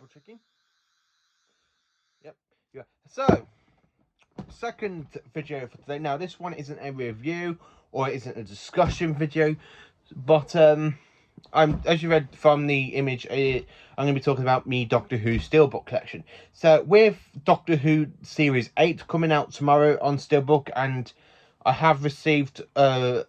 Double checking. Yep. Yeah. So, second video for today. Now, this one isn't a review or it isn't a discussion video, but as you read from the image, I'm going to be talking about me Doctor Who Steelbook collection. So, with Doctor Who Series 8 coming out tomorrow on Steelbook, and I have received a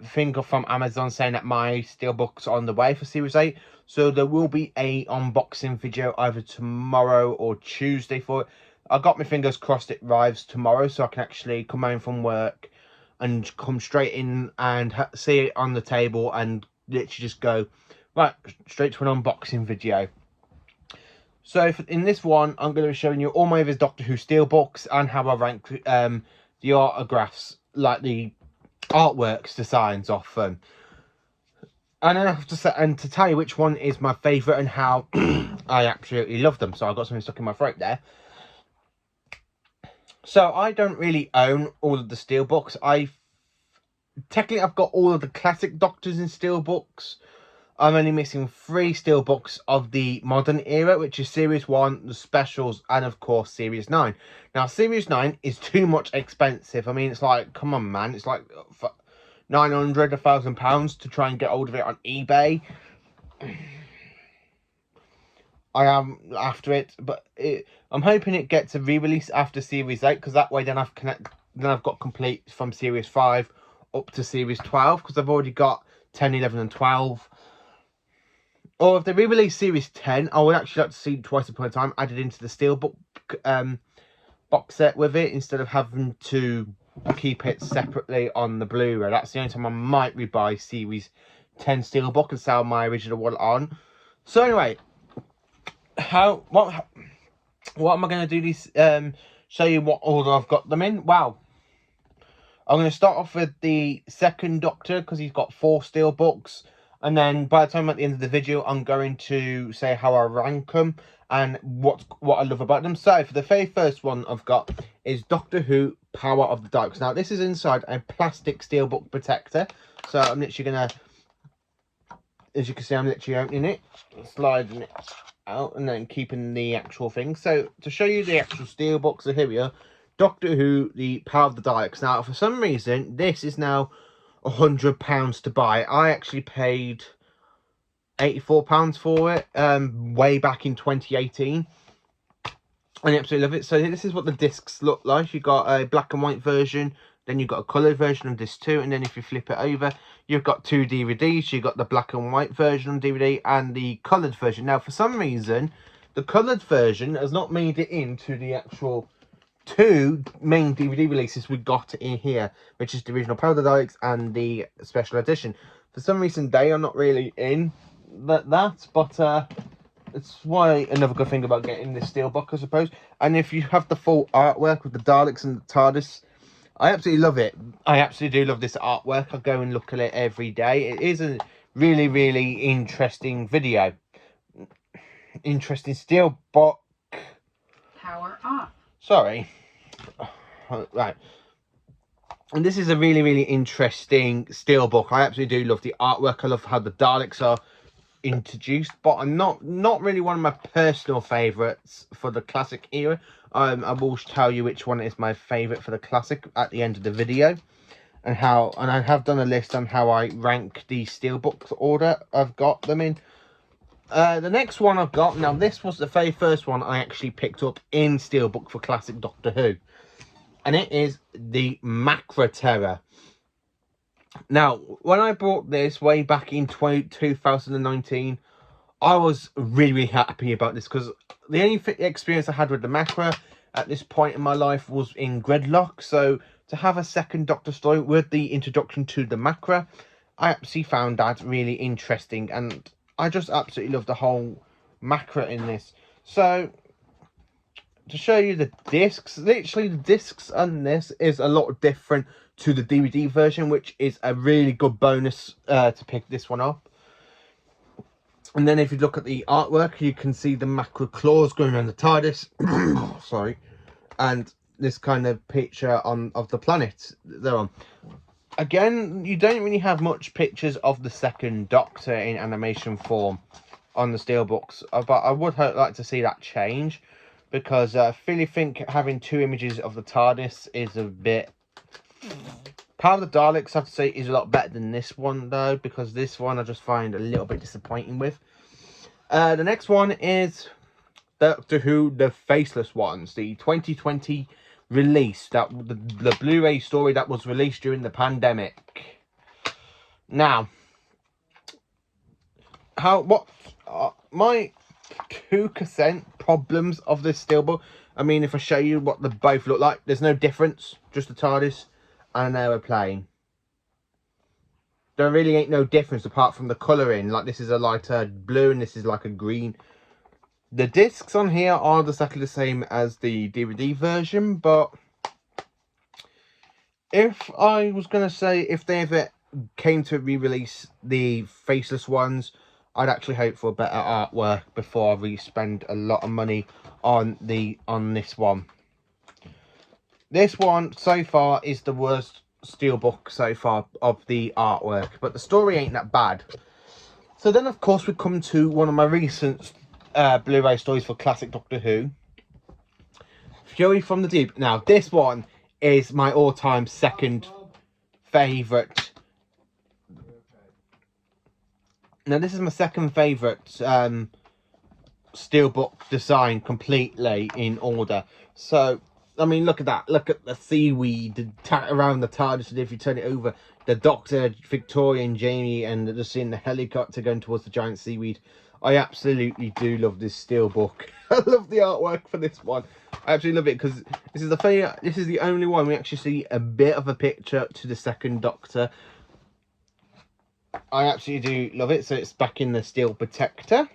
thing from Amazon saying that my Steelbook's on the way for Series 8. So there will be a unboxing video either tomorrow or Tuesday for it. I got my fingers crossed it arrives tomorrow, so I can actually come home from work and come straight in and see it on the table and literally just go right straight to an unboxing video. So in this one, I'm going to be showing you all my Doctor Who Steelbooks and how I rank the autographs, like the artworks, designs off them. And then I have to say, and to tell you which one is my favourite and how I absolutely love them. So I've got something stuck in my throat there. So I don't really own all of the Steelbooks. Technically I've got all of the classic Doctors in Steelbooks. I'm only missing 3 Steelbooks of the modern era, which is Series 1, the specials, and of course Series 9. Now Series 9 is too much expensive. I mean, it's like, come on man, it's like £900, £1,000 to try and get hold of it on eBay. I am after it, but I'm hoping it gets a re-release after Series 8, because that way then I've got complete from Series 5 up to Series 12, because I've already got 10, 11 and 12. Or if they re-release Series 10, I would actually like to see Twice Upon a Time added into the Steelbook box set with it, instead of having to keep it separately on the Blu-ray. That's the only time I might rebuy Series 10 Steelbook and sell my original one on. So anyway, what am I going to do this? Show you what order I've got them in. Wow. I'm going to start off with the second Doctor, because he's got 4 Steelbooks. And then by the time at the end of the video, I'm going to say how I rank them and what I love about them. So for the very first one I've got is Doctor Who Power of the Dykes. Now this is inside a plastic Steelbook protector. So I'm literally going to, as you can see, I'm literally opening it, sliding it out and then keeping the actual thing. So to show you the actual Steelbook, so here we are. Doctor Who, the Power of the Dykes. Now for some reason, this is now £100 to buy. I actually paid £84 for it way back in 2018, and I absolutely love it. So this is what the discs look like. You've got a black and white version, then you've got a coloured version of disc 2, and then if you flip it over, you've got 2 DVDs. You've got the black and white version on DVD and the coloured version. Now for some reason, the coloured version has not made it into the actual 2 main DVD releases we got in here, which is the original Power of the Dykes and the special edition. For some reason, they are not really in but it's why another good thing about getting this Steelbook, I suppose. And if you have the full artwork with the Daleks and the TARDIS, I absolutely love it. I absolutely do love this artwork. I go and look at it every day. It is a really, really interesting video. Interesting Steelbook. Power off. Sorry. Right. And this is a really, really interesting Steelbook. I absolutely do love the artwork. I love how the Daleks are introduced, but I'm not really one of my personal favourites for the classic era. I will tell you which one is my favourite for the classic at the end of the video, and I have done a list on how I rank the Steelbooks order I've got them in. The next one I've got, now this was the very first one I actually picked up in Steelbook for classic Doctor Who, and it is the Macra Terror. Now, when I bought this way back in 2019, I was really, really happy about this, because the only experience I had with the Macra at this point in my life was in Gridlock. So to have a second Doctor story with the introduction to the Macra, I actually found that really interesting, and I just absolutely love the whole Macra in this. So to show you the discs, literally the discs on this is a lot different to the DVD version, which is a really good bonus to pick this one up. And then if you look at the artwork, you can see the Macra claws going around the TARDIS. Sorry. And this kind of picture of the planet they're on. Again, you don't really have much pictures of the second Doctor in animation form. on the Steelbooks, but I would like to see that change, because I really think having 2 images of the TARDIS is a bit... Power of the Daleks, I have to say, is a lot better than this one, though, because this one I just find a little bit disappointing with. The next one is Doctor Who, the Faceless ones, the 2020 release, that the Blu-ray story that was released during the pandemic. Now, my 2% problems of this Steelbook. I mean, if I show you what they both look like, there's no difference, just the TARDIS and an aeroplane. There really ain't no difference apart from the colouring. Like, this is a lighter blue and this is like a green. The discs on here are exactly the same as the DVD version, but if I was going to say, if they ever came to re-release the Faceless ones, I'd actually hope for better artwork before I really spend a lot of money on this one. This one so far is the worst Steelbook so far of the artwork, but the story ain't that bad. So then, of course, we come to one of my recent Blu-ray stories for classic Doctor Who, Fury from the Deep. Now, this one is my all-time second favourite. Now, this is my second favourite Steelbook design, completely in order. So, I mean, look at that. Look at the seaweed around the TARDIS, and if you turn it over, the Doctor, Victoria and Jamie, and just seeing the helicopter going towards the giant seaweed. I absolutely do love this Steelbook. I love the artwork for this one. I absolutely love it, because this is the only one we actually see a bit of a picture to the second Doctor. I absolutely do love it. So it's back in the Steel Protector.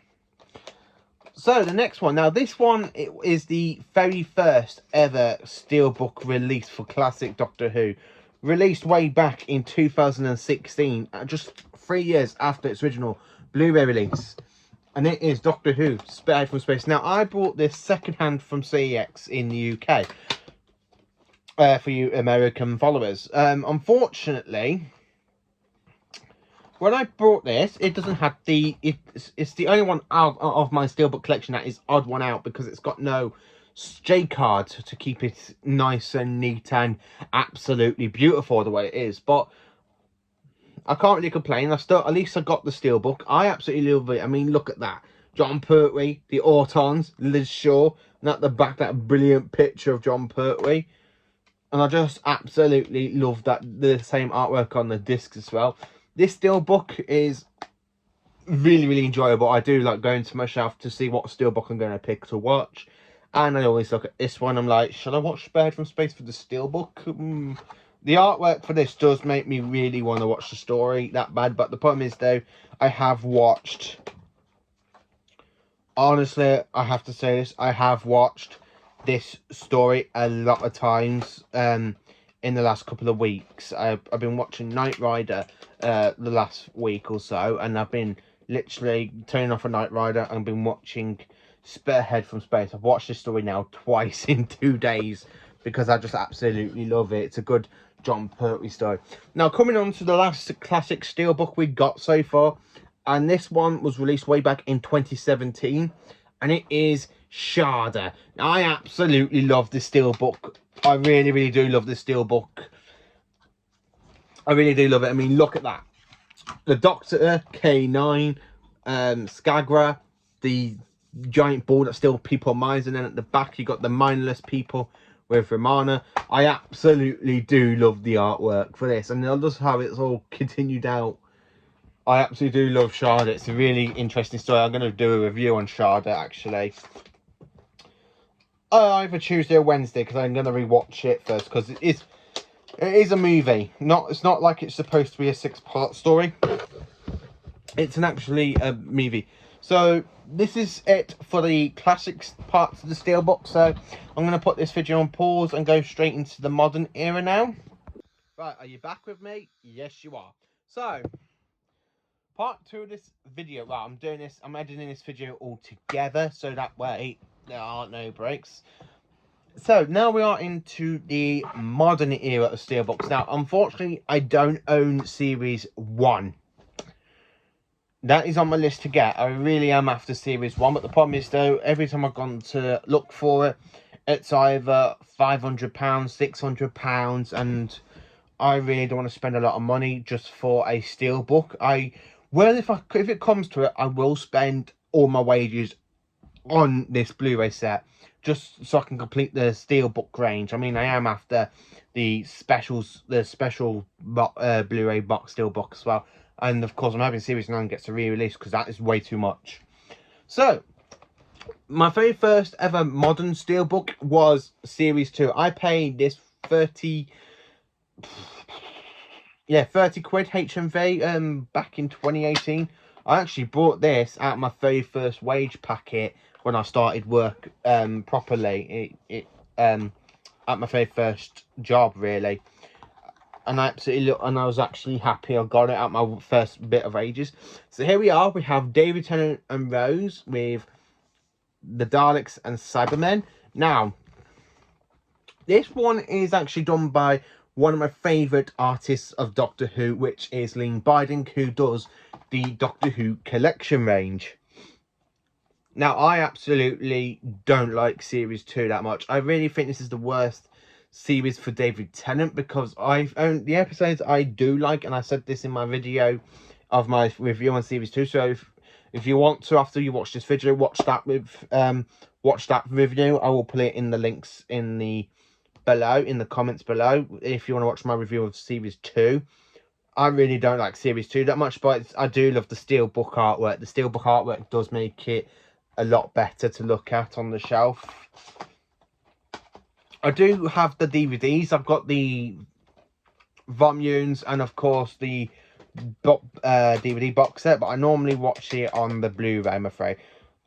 So the next one, now this one, it is the very first ever Steelbook release for classic Doctor Who, released way back in 2016, just 3 years after its original Blu-ray release, and it is Doctor Who, Spearhead from Space. Now, I bought this secondhand from CEX in the UK, for you American followers. Unfortunately, when I bought this, it doesn't have it's the only one out of my Steelbook collection that is odd one out, because it's got no J card to keep it nice and neat and absolutely beautiful the way it is. But I can't really complain. At least I got the Steelbook. I absolutely love it. I mean, look at that. John Pertwee, the Autons, Liz Shaw, and at the back, that brilliant picture of John Pertwee. And I just absolutely love that, the same artwork on the discs as well. This Steelbook is really, really enjoyable. I do like going to my shelf to see what Steelbook I'm going to pick to watch. And I always look at this one. I'm like, should I watch Spared from Space for the Steelbook? The artwork for this does make me really want to watch the story that bad. But the problem is, though, I have watched... Honestly, I have to say this. I have watched this story a lot of times in the last couple of weeks. I've been watching Knight Rider the last week or so, and I've been literally turning off a Knight Rider and been watching Spearhead from Space. I've watched this story now twice in 2 days because I just absolutely love it. It's a good John Pertwee story. Now, coming on to the last classic Steelbook we got so far, and this one was released way back in 2017, and it is Sharder. Now, I absolutely love this Steelbook. I really, really do love this Steelbook. I really do love it. I mean, look at that. The Doctor, K9, Skagra, the giant ball that still people minds, and then at the back you got the mindless people with Romana. I absolutely do love the artwork for this, and I love how it's all continued out. I absolutely do love Sharder. It's a really interesting story. I'm going to do a review on Sharder, actually. Either Tuesday or Wednesday, because I'm going to rewatch it first, because it is a movie. It's not like it's supposed to be a 6-part story. It's actually a movie. So this is it for the classics parts of the Steelbook. So I'm going to put this video on pause and go straight into the modern era now. Right, are you back with me? Yes, you are. So part 2 of this video. Well, I'm editing this video all together, so that way there aren't no breaks. So now we are into the modern era of Steelbooks. Now, unfortunately, I don't own Series 1. that is on my list to get. I really am after series 1, but the problem is though, every time I've gone to look for it, it's either £500, £600, and I really don't want to spend a lot of money just for a steelbook. If it comes to it, I will spend all my wages on this Blu-ray set just so I can complete the steelbook range. I mean, I am after the special Blu-ray box steelbook as well, and of course I'm hoping series 9 gets a re-release because that is way too much. So my very first ever modern steelbook was series 2. I paid this 30 quid HMV back in 2018. I actually bought this out of my very first wage packet when I started work properly. At my very first job, really. And I was actually happy I got it at my first bit of wages. So here we are. We have David Tennant and Rose with the Daleks and Cybermen. Now, this one is actually done by one of my favourite artists of Doctor Who, which is Lean Biding, who does the Doctor Who collection range. Now, I absolutely don't like Series 2 that much. I really think this is the worst series for David Tennant, because the episodes I do like, and I said this in my video of my review on Series 2, so if you want to, after you watch this video, watch that review. I will put it in the links in the comments below if you want to watch my review of Series 2. I really don't like Series 2 that much, but I do love the Steelbook artwork. The Steelbook artwork does make it a lot better to look at on the shelf. I do have the DVDs. I've got the volumes and of course the DVD box set, but I normally watch it on the Blu-ray, I'm afraid.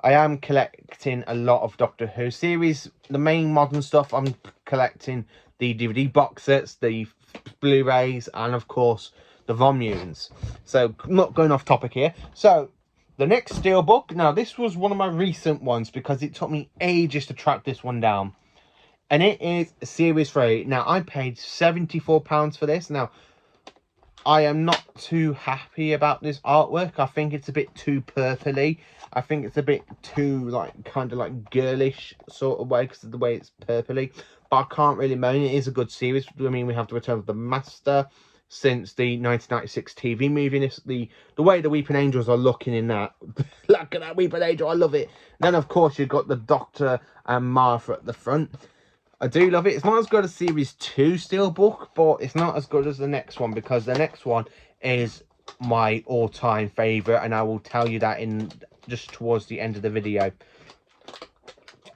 I am collecting a lot of Doctor Who series. The main modern stuff, I'm collecting the DVD box sets, the Blu-rays, and of course the volumes. So I'm not going off topic here. So the next Steelbook, now this was one of my recent ones because it took me ages to track this one down. And it is Series 3. Now, I paid £74 for this. Now, I am not too happy about this artwork. I think it's a bit too purpley. I think it's a bit too, kind of girlish sort of way because of the way it's purpley. But I can't really moan. It is a good series. I mean, we have the Return of the Master since the 1996 TV movie. And the way the Weeping Angels are looking in that. Look at that Weeping Angel. I love it. And then, of course, you've got the Doctor and Martha at the front. I do love it. It's not as good as Series 2 Steelbook, but it's not as good as the next one, because the next one is my all-time favourite, and I will tell you that in just towards the end of the video.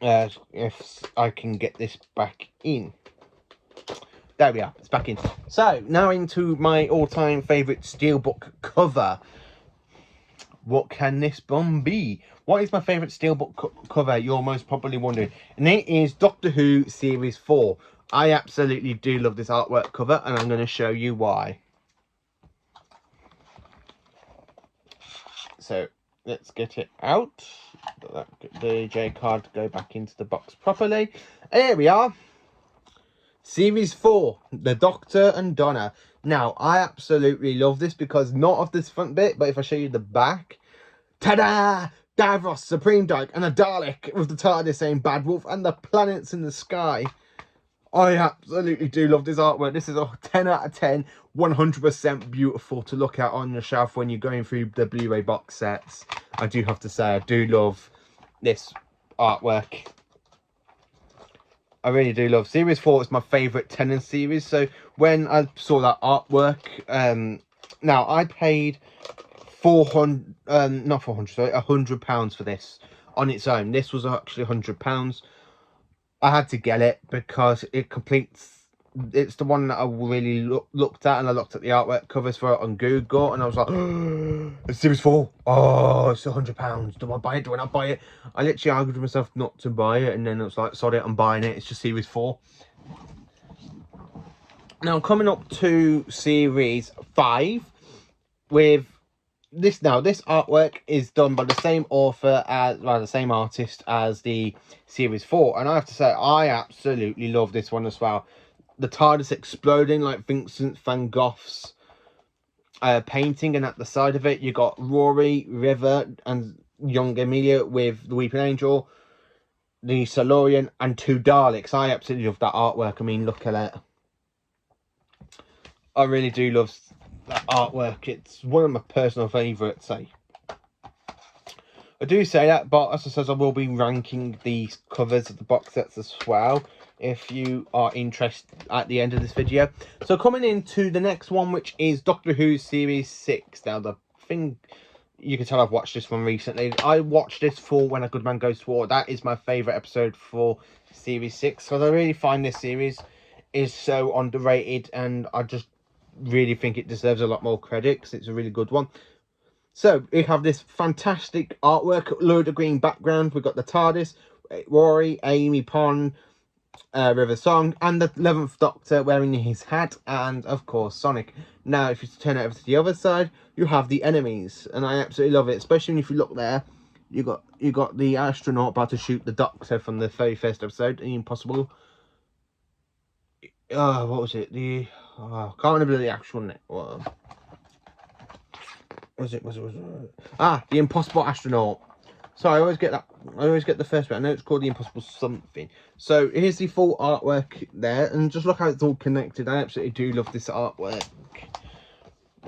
If I can get this back in. There we are. It's back in. So, now into my all-time favourite Steelbook cover. What can this one be? What is my favourite Steelbook cover, you're most probably wondering? And it is Doctor Who Series 4. I absolutely do love this artwork cover, and I'm going to show you why. So, let's get it out. Get the J card to go back into the box properly. Here we are. Series 4, The Doctor and Donna. Now, I absolutely love this because not of this front bit, but if I show you the back. Ta-da! Davros, Supreme Dyke, and a Dalek with the TARDIS saying Bad Wolf and the planets in the sky. I absolutely do love this artwork. This is a 10 out of 10, 100% beautiful to look at on your shelf when you're going through the Blu-ray box sets. I do have to say, I do love this artwork. I really do love Series 4. It's my favourite Tennant series. So when I saw that artwork, now I paid £100 for this on its own. This was actually £100. I had to get it because it completes. It's the one that I really looked at, and I looked at the artwork covers for it on Google, and I was like, oh, it's Series 4. Oh, it's £100. Do I buy it? Do I not buy it? I literally argued with myself not to buy it, and then it was like, sorry, I'm buying it. It's just Series 4. Now, coming up to Series 5 with this. Now, this artwork is done by the same author the same artist as the Series 4, and I have to say, I absolutely love this one as well. The TARDIS exploding like Vincent van Gogh's painting, and at the side of it you got Rory, River, and young Amelia with the Weeping Angel, the Solarian, and 2 Daleks. I absolutely love that artwork. I mean, look at it. I really do love that artwork. It's one of my personal favourites. I do say that, but as I said, I will be ranking the covers of the box sets as well, if you are interested at the end of this video. So coming into the next one, which is Doctor Who Series 6. Now, the thing, you can tell I've watched this one recently. I watched this for When a Good Man Goes to War. That is my favourite episode for Series 6, because I really find this series is so underrated, and I just really think it deserves a lot more credit, because it's a really good one. So we have this fantastic artwork, load of green background. We've got the TARDIS, Rory, Amy Pond, River Song, and the 11th Doctor wearing his hat, and of course Sonic. Now if you turn it over to the other side, you have the enemies, and I absolutely love it, especially if you look there. You got the astronaut about to shoot the Doctor from the very first episode, The Impossible. What was it? I can't remember the actual name. Was it? The Impossible Astronaut. So I always get that. I always get the first bit. I know it's called The Impossible something. So here's the full artwork there, and just look how it's all connected. I absolutely do love this artwork.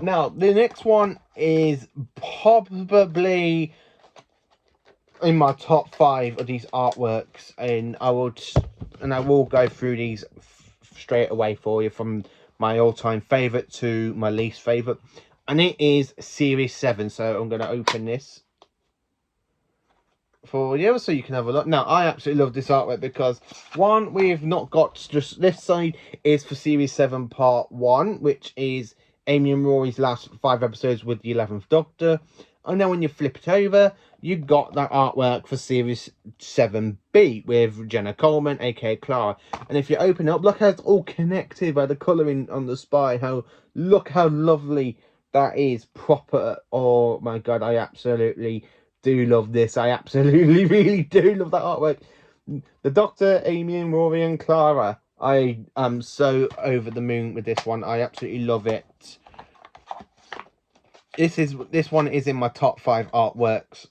Now the next one is probably in my top 5 of these artworks, and I will go through these straight away for you, from my all-time favourite to my least favourite. And it is Series 7. So I'm going to open this for you so you can have a look. Now, I absolutely love this artwork because, one, we've not got just this side is for Series 7 Part 1, which is Amy and Rory's last 5 episodes with the 11th Doctor. And then when you flip it over, you've got that artwork for Series 7B with Jenna Coleman, aka Clara. And if you open it up, look how it's all connected by the colouring on the spine. Look how lovely that is. Proper. Oh my god, I absolutely do love this. I absolutely really do love that artwork. The Doctor, Amy and Rory and Clara. I am so over the moon with this one. I absolutely love it. This one is in my top 5 artworks.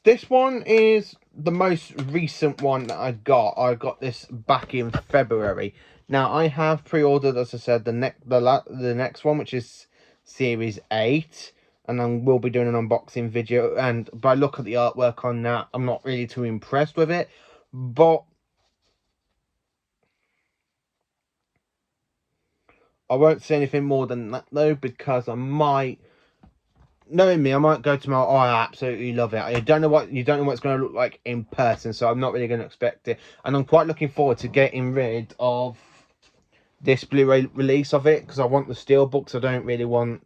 This one is the most recent one that I got. I got this back in February. Now I have pre-ordered, as I said, the next one, which is Series 8, and I will be doing an unboxing video. And by look at the artwork on that, I'm not really too impressed with it, but I won't say anything more than that though, because I might, knowing me, I might go tomorrow. Oh, I absolutely love it. You don't know what it's going to look like in person, so I'm not really going to expect it. And I'm quite looking forward to getting rid of this Blu-ray release of it, because I want the Steelbooks. I don't really want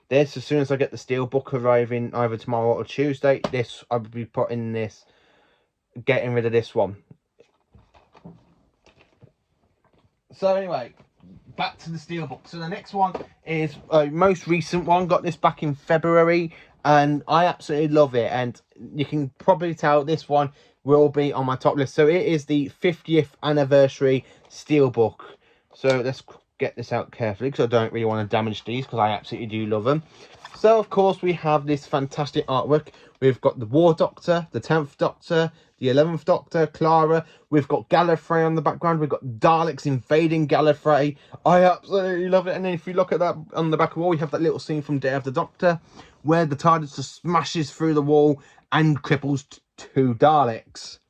this. As soon as I get the Steelbook arriving either tomorrow or Tuesday, I'll be putting this, getting rid of this one. So anyway, back to the Steelbook. So the next one is a most recent one. Got this back in February, and I absolutely love it. And you can probably tell this one will be on my top list. So it is the 50th anniversary Steelbook. So let's get this out carefully, because I don't really want to damage these, because I absolutely do love them. So of course we have this fantastic artwork. We've got the War Doctor, the 10th Doctor, the 11th Doctor, Clara. We've got Gallifrey on the background. We've got Daleks invading Gallifrey. I absolutely love it. And then if you look at that on the back of the wall, we have that little scene from Day of the Doctor, where the TARDIS just smashes through the wall and cripples 2 Daleks.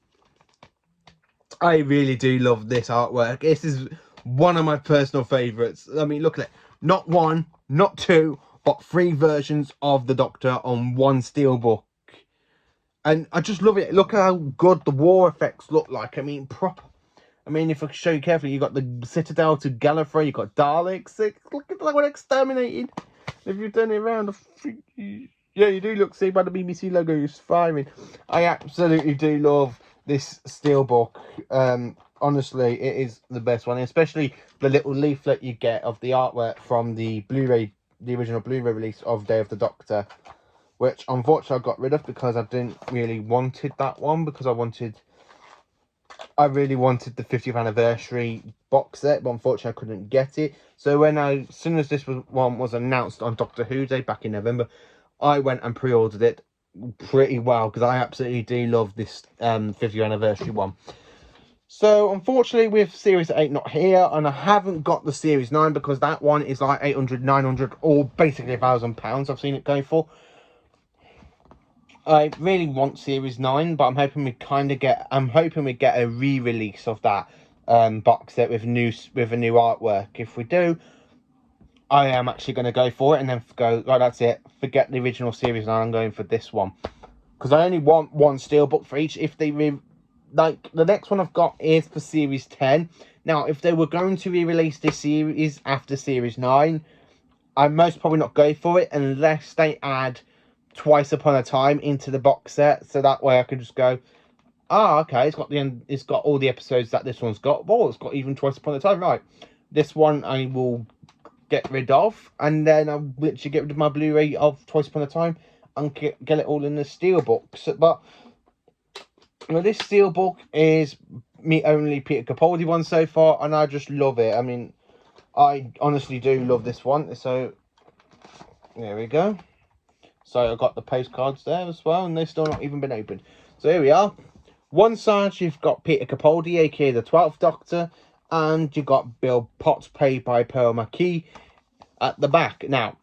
I really do love this artwork. This is one of my personal favourites. I mean, look at it. Not 1, not 2, but 3 versions of the Doctor on one Steelbook. And I just love it. Look how good the war effects look like. I mean, proper. I mean, if I show you carefully, you got the Citadel to Gallifrey. You got Daleks. Look at that one exterminated. If you turn it around, yeah, you do look. See by the BBC logo, it's firing. I absolutely do love this Steelbook. Honestly, it is the best one, especially the little leaflet you get of the artwork from the Blu-ray, the original Blu-ray release of Day of the Doctor, which unfortunately I got rid of because I didn't really wanted that one, because I wanted I really wanted the 50th anniversary box set, but unfortunately I couldn't get it. So as soon as this one was announced on Doctor Who Day back in November, I went and pre-ordered it pretty well, because I absolutely do love this 50th anniversary one. So unfortunately with Series 8 not here, and I haven't got the Series 9 because that one is like 800, 900, or basically £1,000 I've seen it go for. I really want Series 9, but I'm hoping we get a re-release of that box set with a new artwork. If we do, I am actually going to go for it and then go, right, that's it. Forget the original Series 9, I'm going for this one. Because I only want one steelbook for each. If they like, the next one I've got is for Series 10. Now, if they were going to re-release this series after Series 9, I'd most probably not go for it unless they add Twice Upon a Time into the box set, so that way I could just go, okay, it's got all the episodes that this one's got. Oh, it's got even Twice Upon a Time, right? This one I will get rid of, and then I'll literally get rid of my Blu-ray of Twice Upon a Time and get it all in the steelbooks. But this steelbook is me only Peter Capaldi one so far, and I just love it. I mean, I honestly do love this one. So there we go. So I've got the postcards there as well, and they've still not even been opened. So here we are. One side you've got Peter Capaldi, aka the 12th Doctor, and you've got Bill Potts, played by Pearl McKee, at the back. Now,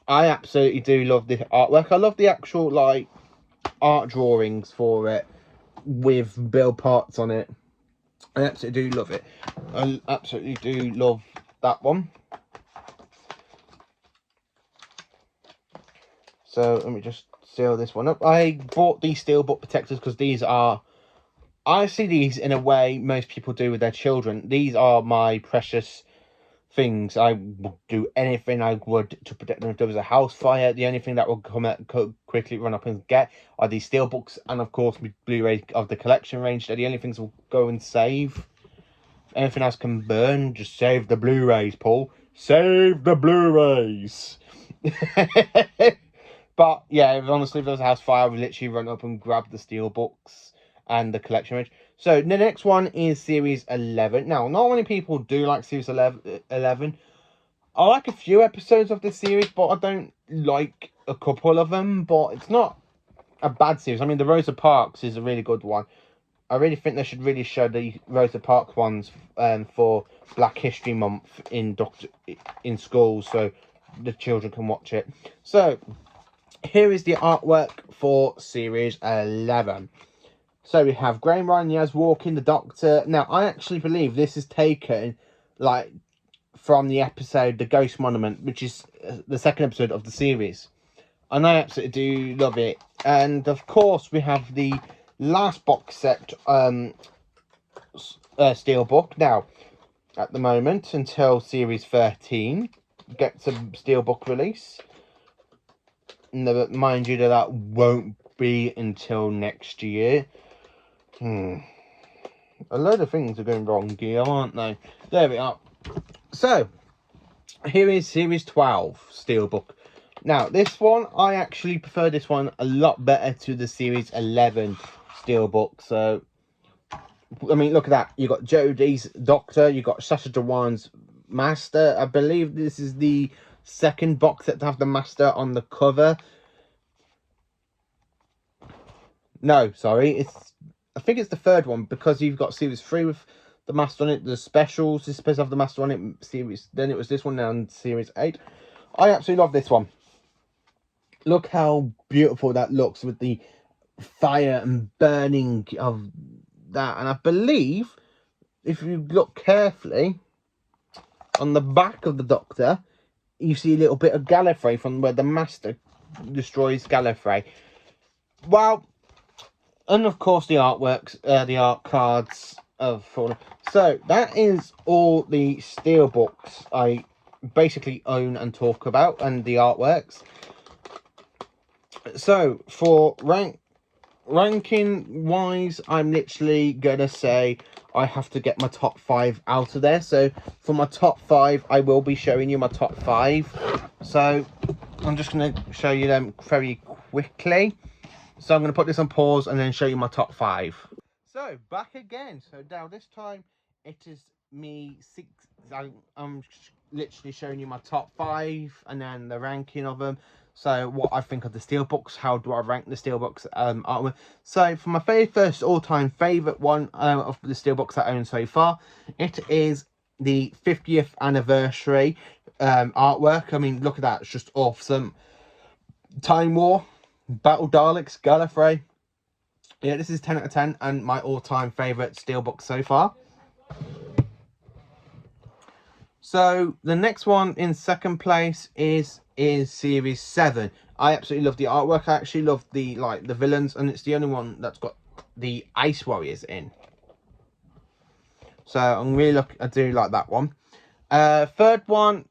I absolutely do love the artwork. I love the actual, like, art drawings for it with Bill Potts on it. I absolutely do love it. I absolutely do love that one. So let me just seal this one up. I bought these steelbook protectors because these are, I see these in a way most people do with their children. These are my precious things. I would do anything I would to protect them if there was a house fire. The only thing that will quickly run up and get are these steelbooks, and of course my Blu-ray of the collection range. They're the only things will go and save. Anything else can burn. Just save the Blu-rays, Paul. Save the Blu-rays. But yeah, honestly, if there was a house fire, we literally run up and grab the steelbooks and the collection range. So the next one is Series 11. Now, not many people do like Series 11. I like a few episodes of this series, but I don't like a couple of them. But it's not a bad series. I mean, the Rosa Parks is a really good one. I really think they should really show the Rosa Parks ones for Black History Month in schools, so the children can watch it. So here is the artwork for Series 11. So we have Graham Ryan, Yaz walking the Doctor. Now, I actually believe this is taken, like, from the episode The Ghost Monument, which is the second episode of the series. And I absolutely do love it. And, of course, we have the last box set steelbook. Now, at the moment, until Series 13 gets a steelbook release. No, mind you, that won't be until next year. A load of things are going wrong here, aren't they? There we are. So, here is Series 12 Steelbook. Now, this one, I actually prefer this one a lot better to the Series 11 Steelbook. So, I mean, look at that. You got Jodie's Doctor, you got Sacha Dhawan's Master. I believe this is the second box set to have the Master on the cover. No, sorry, I think it's the third one, because you've got Series 3 with the Master on it. The specials is supposed to have the Master on it. Then it was this one, now in Series 8. I absolutely love this one. Look how beautiful that looks with the fire and burning of that. And I believe, if you look carefully, on the back of the Doctor, you see a little bit of Gallifrey from where the Master destroys Gallifrey. Well, and of course the artworks, the art cards of Fallen. So that is all the steelbooks I basically own and talk about, and the artworks. So for ranking wise, I'm literally gonna say I have to get my top 5 out of there. So for my top 5, I will be showing you my top 5. So I'm just gonna show you them very quickly. So I'm going to put this on pause and then show you my top 5. So, back again. So now this time it is me six. I'm literally showing you my top 5 and then the ranking of them. So what I think of the Steelbooks, how do I rank the Steelbooks artwork. So for my very first all-time favourite one of the Steelbooks I own so far, it is the 50th anniversary artwork. I mean, look at that, it's just awesome. Time War, Battle Daleks, Gallifrey. Yeah, this is 10 out of 10 and my all-time favourite Steelbook so far. So the next one in second place is Series 7. I absolutely love the artwork. I actually love the villains, and it's the only one that's got the Ice Warriors in. So I do like that one. Third one,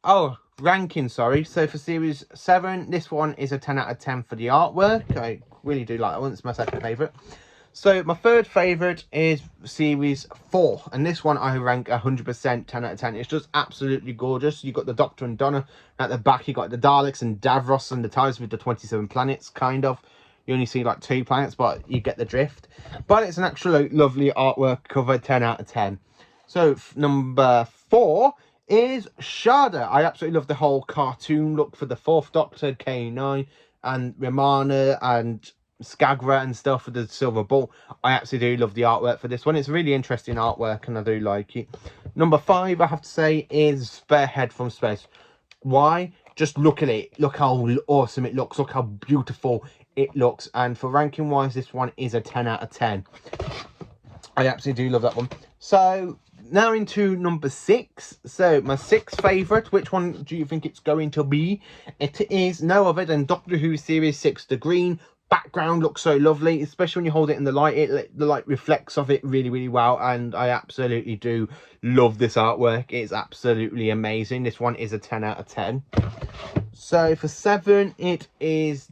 ranking, sorry. So for Series 7, this one is a 10 out of 10 for the artwork. I really do like that one. It's my second favourite. So my third favourite is Series 4. And this one I rank 100% 10 out of 10. It's just absolutely gorgeous. You've got the Doctor and Donna at the back. You've got the Daleks and Davros and the TIEs with the 27 planets, kind of. You only see like 2 planets, but you get the drift. But it's an actual lovely artwork cover, 10 out of 10. So number 4 is Sharder. I absolutely love the whole cartoon look for the 4th Doctor, K9, and Romana and Skagra and stuff with the silver ball. I absolutely do love the artwork for this one. It's really interesting artwork and I do like it. Number 5, I have to say, is Spearhead from Space. Why? Just look at it. Look how awesome it looks. Look how beautiful it looks. And for ranking wise, this one is a 10 out of 10. I absolutely do love that one. So now into number 6. So my 6th favourite, which one do you think it's going to be? It is no other than Doctor Who Series 6, the green background looks so lovely, especially when you hold it in the light. The light reflects off it really, really well, and I absolutely do love this artwork. It's absolutely amazing. This one is a 10 out of 10. So for 7, it is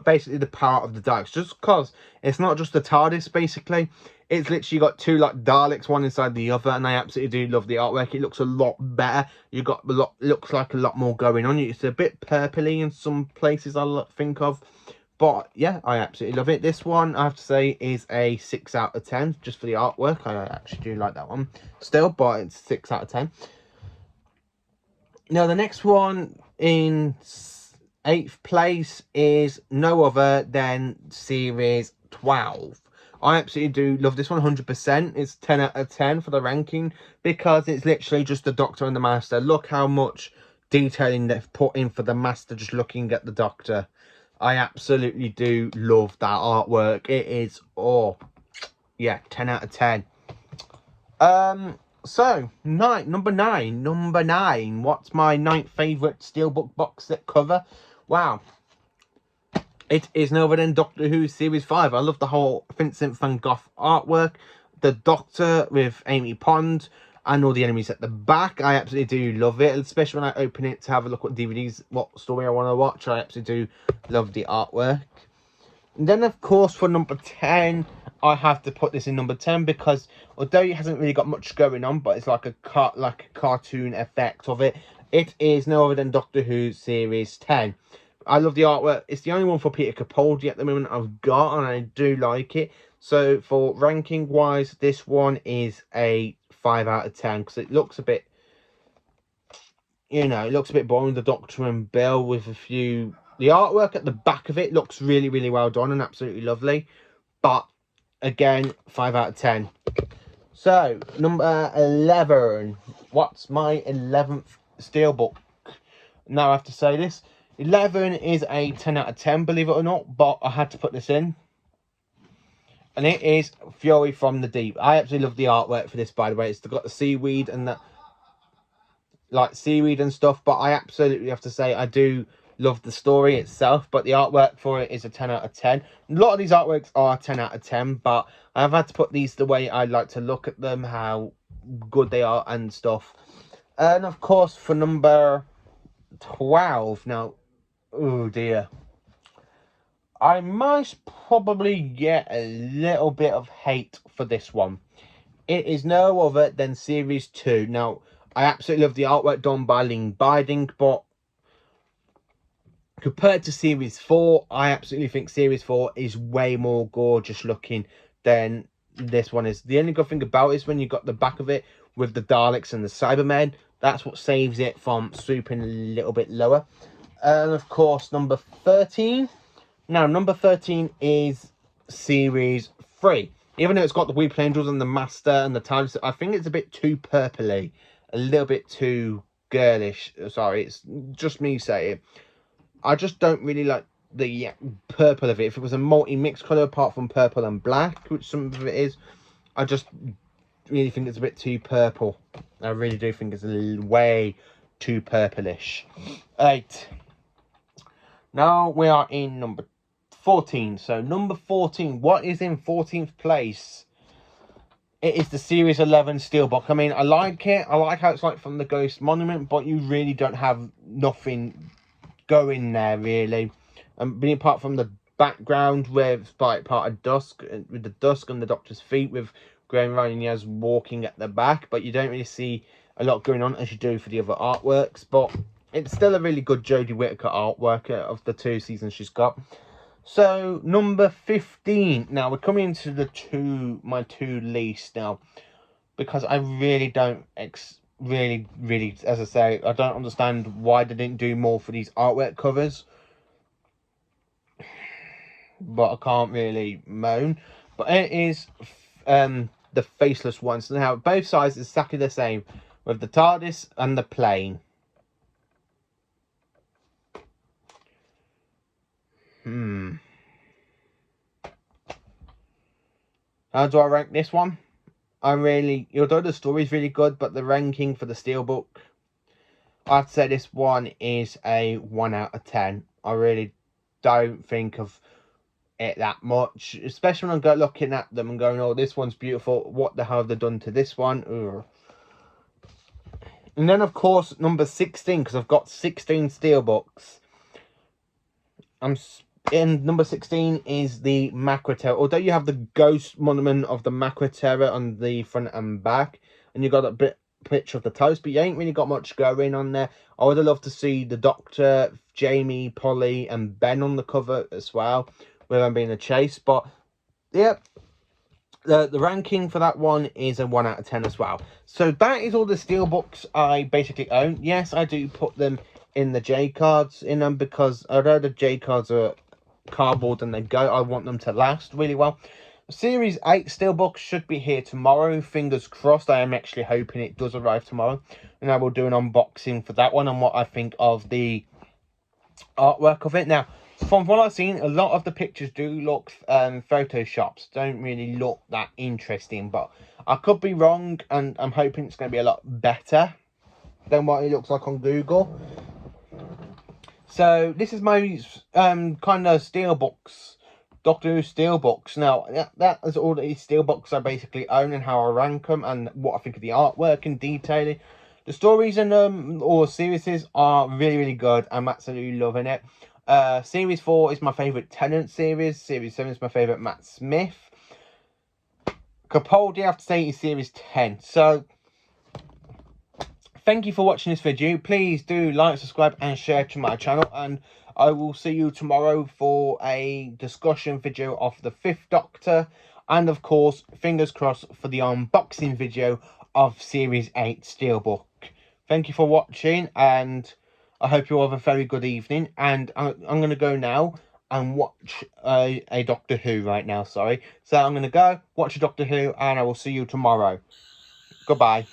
basically the power of the Dykes, just because it's not just the TARDIS. Basically, it's literally got 2 like Daleks, one inside the other, and I absolutely do love the artwork. It looks a lot better. You got looks like a lot more going on. It's a bit purpley in some places I think of. But yeah, I absolutely love it. This one, I have to say, is a 6 out of 10 just for the artwork. I actually do like that one still, but it's 6 out of 10. Now, the next one in 8th place is no other than Series 12. I absolutely do love this one 100%. It's 10 out of 10 for the ranking because it's literally just the Doctor and the Master. Look how much detailing they've put in for the Master just looking at the Doctor. I absolutely do love that artwork. It is, yeah, 10 out of 10. So, number 9. What's my 9th favourite Steelbook box set cover? Wow. It is no other than Doctor Who Series 5. I love the whole Vincent van Gogh artwork. The Doctor with Amy Pond and all the enemies at the back. I absolutely do love it, especially when I open it to have a look at DVDs, what story I want to watch. I absolutely do love the artwork. And then, of course, for number 10, I have to put this in number 10 because although it hasn't really got much going on, but it's like a cartoon effect of it. It is no other than Doctor Who Series 10. I love the artwork. It's the only one for Peter Capaldi at the moment I've got, and I do like it. So for ranking wise, this one is a 5 out of 10 because it looks a bit, it looks a bit boring. The Doctor and Bill with a few. The artwork at the back of it looks really, really well done and absolutely lovely. But again, 5 out of 10. So number 11. What's my 11th Steelbook? Now I have to say this. 11 is a 10 out of 10, believe it or not, but I had to put this in. And it is Fury from the Deep. I absolutely love the artwork for this, by the way. It's got the seaweed and the seaweed and stuff, but I absolutely have to say I do love the story itself, but the artwork for it is a 10 out of 10. A lot of these artworks are 10 out of 10, but I've had to put these the way I like to look at them, how good they are and stuff. And of course, for number 12, now, oh dear. I might probably get a little bit of hate for this one. It is no other than Series 2. Now, I absolutely love the artwork done by Ling Biding, but compared to Series 4, I absolutely think Series 4 is way more gorgeous looking than this one is. The only good thing about it is when you got the back of it with the Daleks and the Cybermen, that's what saves it from swooping a little bit lower. And of course, number 13. Now, number 13 is series 3. Even though it's got the Weeping Angels and the Master and the TARDIS, I think it's a bit too purpley. A little bit too girlish. Sorry, it's just me saying. I just don't really like the purple of it. If it was a multi-mixed colour apart from purple and black, which some of it is, I just really think it's a bit too purple. I really do think it's way too purplish. Right. Now we are in number 14. So number 14, what is in 14th place? It is the Series 11 Steelbook. I mean, I like it. I like how it's like from the Ghost Monument, but you really don't have nothing going there, really. And being apart from the background with like part of Dusk, with the Dusk and the Doctor's feet with Graham Ryan walking at the back, but you don't really see a lot going on as you do for the other artworks. But it's still a really good Jodie Whittaker artwork of the 2 seasons she's got. So number 15. Now we're coming into my two least now, because I really don't really, as I say, I don't understand why they didn't do more for these artwork covers. But I can't really moan. But it is the Faceless ones. Now both sides are exactly the same, with the TARDIS and the plane. How do I rank this one? Although the story's really good, but the ranking for the Steelbook, I'd say this one is a 1 out of 10. I really don't think of it that much, especially when I'm looking at them and going, oh, this one's beautiful, what the hell have they done to this one? Ugh. And then of course number 16, because I've got 16 Steelbooks. In number 16 is the Macra Terror. Although you have the Ghost Monument of the Macra Terror on the front and back, and you got a picture of the toast, but you ain't really got much going on there. I would have loved to see the Doctor, Jamie, Polly and Ben on the cover as well, with them being a chase. But yeah, the ranking for that one is a 1 out of 10 as well. So that is all the Steelbooks I basically own. Yes, I do put them in the J cards in them, because although the J cards are cardboard and they go, I want them to last really well. Series 8 Steelbook should be here tomorrow. Fingers crossed. I am actually hoping it does arrive tomorrow, and I will do an unboxing for that one and what I think of the artwork of it. Now, from what I've seen, a lot of the pictures do look photoshops, don't really look that interesting, but I could be wrong, and I'm hoping it's going to be a lot better than what it looks like on Google. So this is my kind of Steelbooks, Doctor Who Steelbooks. Now that is all the Steelbooks I basically own, and how I rank them, and what I think of the artwork and detailing. The stories and or series are really, really good. I'm absolutely loving it. Series 4 is my favourite Tennant series. Series 7 is my favourite Matt Smith. Capaldi, I have to say, is Series 10. So thank you for watching this video. Please do like, subscribe and share to my channel, and I will see you tomorrow for a discussion video of the 5th Doctor, and of course, fingers crossed for the unboxing video of Series 8 Steelbook. Thank you for watching, and I hope you all have a very good evening. And I'm going to go now and watch a Doctor Who right now, sorry. So I'm going to go watch a Doctor Who, and I will see you tomorrow. Goodbye.